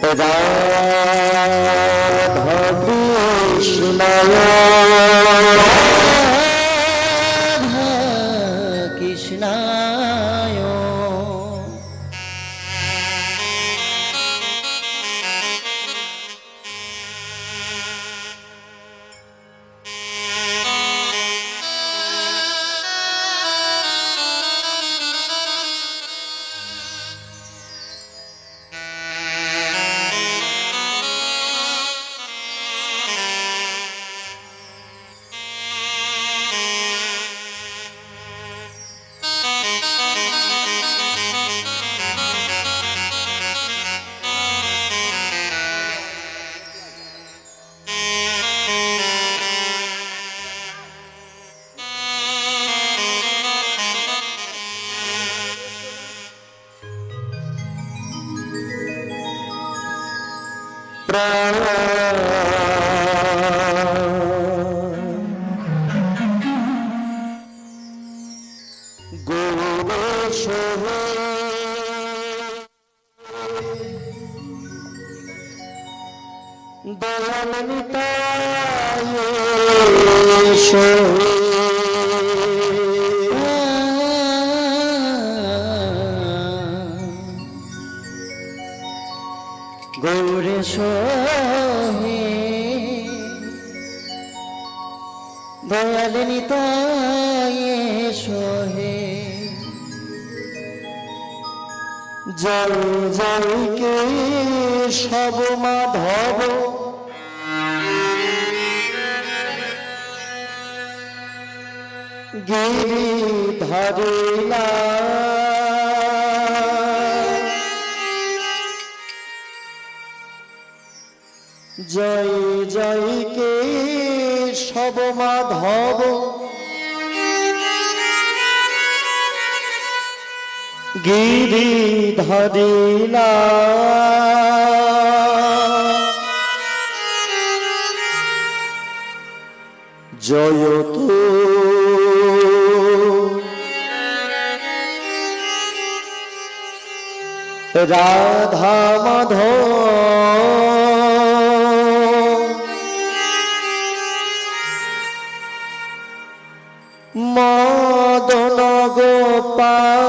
রাধা কৃষ্ণায় কৃষ্ণায় গৌরে সোহে দয়াল নিতায়ে সোহে জল জলকে সব মাধব গিরিধারিলা জয় জয় কে সব মাধব গিরিধারিলা জয় তু রাধা মাধব মদন গোপাল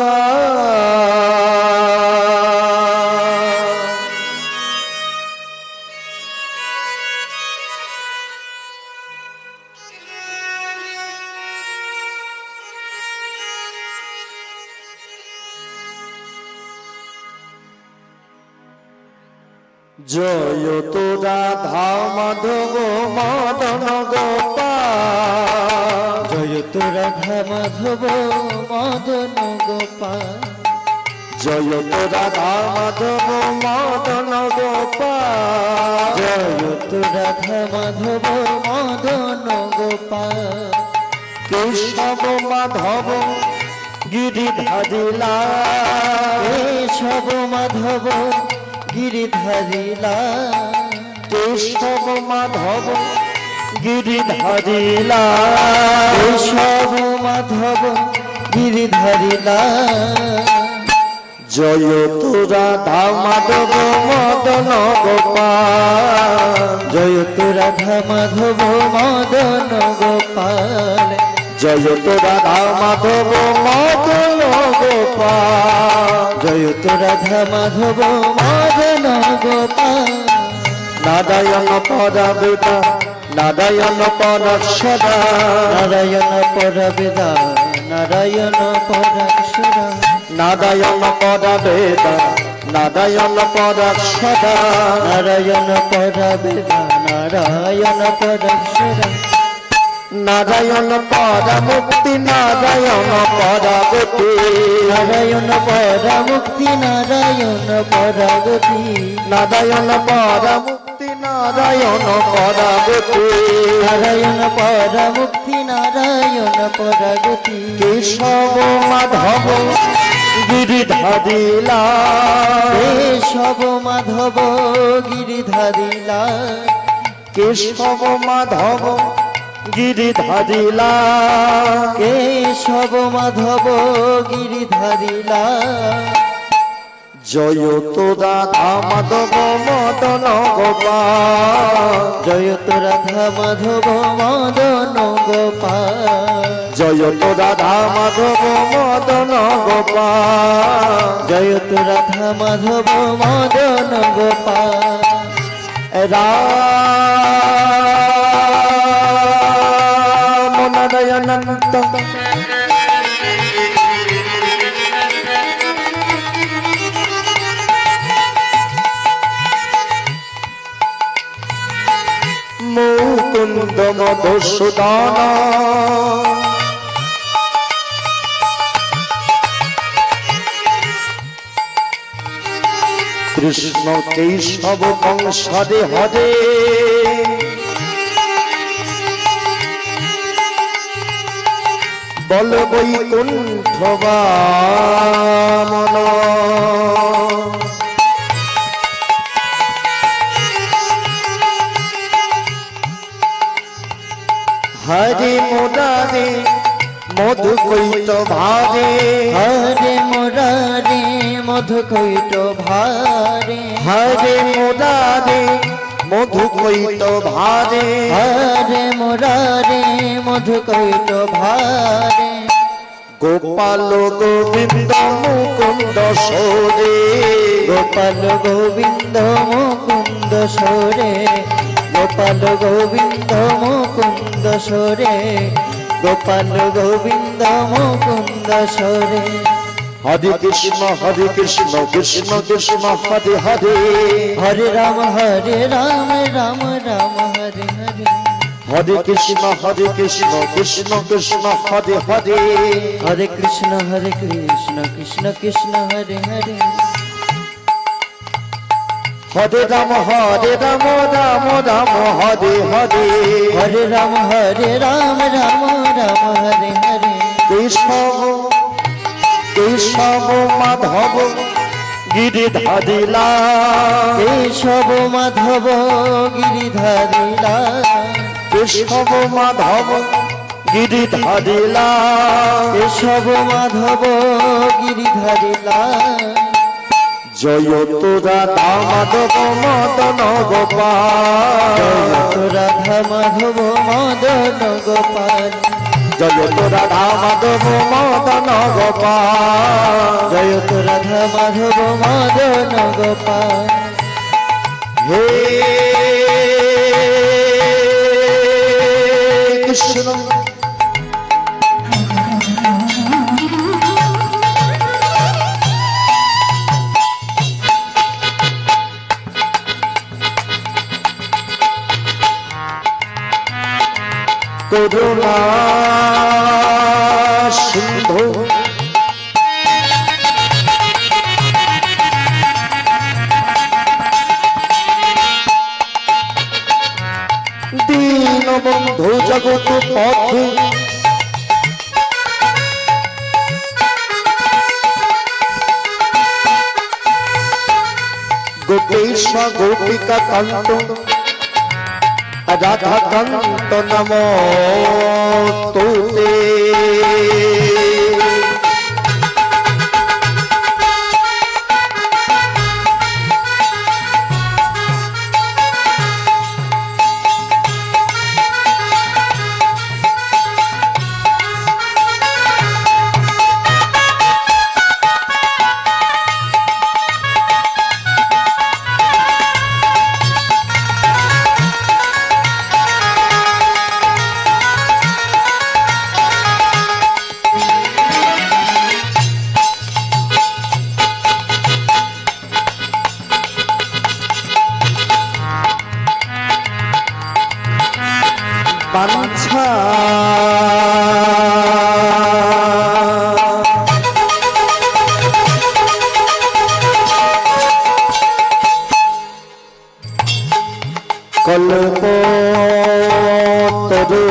জয় তো রাধা মাধব মদন গোপাল জয় তো রাধা মাধব মদন গোপাল জয় তো রাধা মাধব মদন গোপাল জয় তো রাধা মাধব মদন গোপাল কেশব মাধব গিরিধারিলা কেশব মাধব গিরিধারিলা কেশব মাধব গিরিধারিলা কেশব মাধব গিরিধারিলা জয় তো রাধা মাধব মদন গোপাল জয় তো রাধা মাধব মদন গোপাল জয় তো রাধা মাধব মদন গোপাল জয় তো রাধা মাধব মদন গোপাল নারায়ণ পরবেদা নারায়ণ পরক্ষরা নারায়ণ পরবেদা নারায়ণ পরক্ষরা নারায়ণ পরবেদা নারায়ণ পরক্ষরা নারায়ণ পরবেদা নারায়ণ পরক্ষরা নারায়ণ পরমুক্তি নারায়ণ পরগতি নারায়ণ পরমুক্তি নারায়ণ পরগতি নারায়ণ পরমুক্তি নারায়ণ পরগতি নারায়ণ পরমুক্তি নারায়ণ পরগতি কেশব মাধব গিরিধারিলা কেশব মাধব গিরিধারিলা কেশব মাধব গিরিধারিলা কেশব মাধব গিরিধারিলা জয় তো রাধা মাধব মদন গোপাল, জয় তো রাধা মাধব মদন গোপাল, জয় তো রাধা মাধব মদন গোপাল, জয় তো রাধা মাধব মদন গোপাল। রাম নারায়ণানন্দ মুকুন্দ মধুসূদন, কৃষ্ণ কেশব কংসদে হরে, বল বৈকুণ্ঠ বামন, হরে মুরারে মধু কৈত ভারে, হরে মুরারে মধু কৈট ভারে, হরে মুরারে মধু কৈত ভারে, হরে মুরারে মধু কৈট ভারে, গোপাল গোবিন্দ মুকুন্দ সরে, গোপাল গোবিন্দ মুকুন্দ সরে, গোপাল গোবিন্দ মুকুন্দ সরে, গোপাল গোবিন্দ মুকুন্দ সরে। হরে কৃষ্ণ কৃষ্ণ কৃষ্ণ হরে হরে, হরে রাম রাম রাম হরে হরে, হরে কৃষ্ণ কৃষ্ণ কৃষ্ণ হরে হরে, হরে কৃষ্ণ কৃষ্ণ কৃষ্ণ হরে হরে, হরে রাম রাম রাম হরে হরে, হরে রাম রাম রাম হরে হরে, কেশব মাধব গিরিধারী লাল, কেশব মাধব গিরিধারী লাল, কেশব মাধব গিরিধারী লাল, কেশব মাধব গিরিধারী লাল, জয় তো রাধা মাধব মদন গোপাল, জয় তো রাধা মাধব মদন গোপাল, জয় তো রাধা মাধব মদন গোপাল, জয় তো রাধা মাধব মদন গোপাল। হে কৃষ্ণ করুণা সিন্ধু, দীনবন্ধু জগৎ পথে, গোপেশ গোপিকা কান্ত রাধা কান্ত নমস্তুতে, বাঞ্ছা কল্প তরু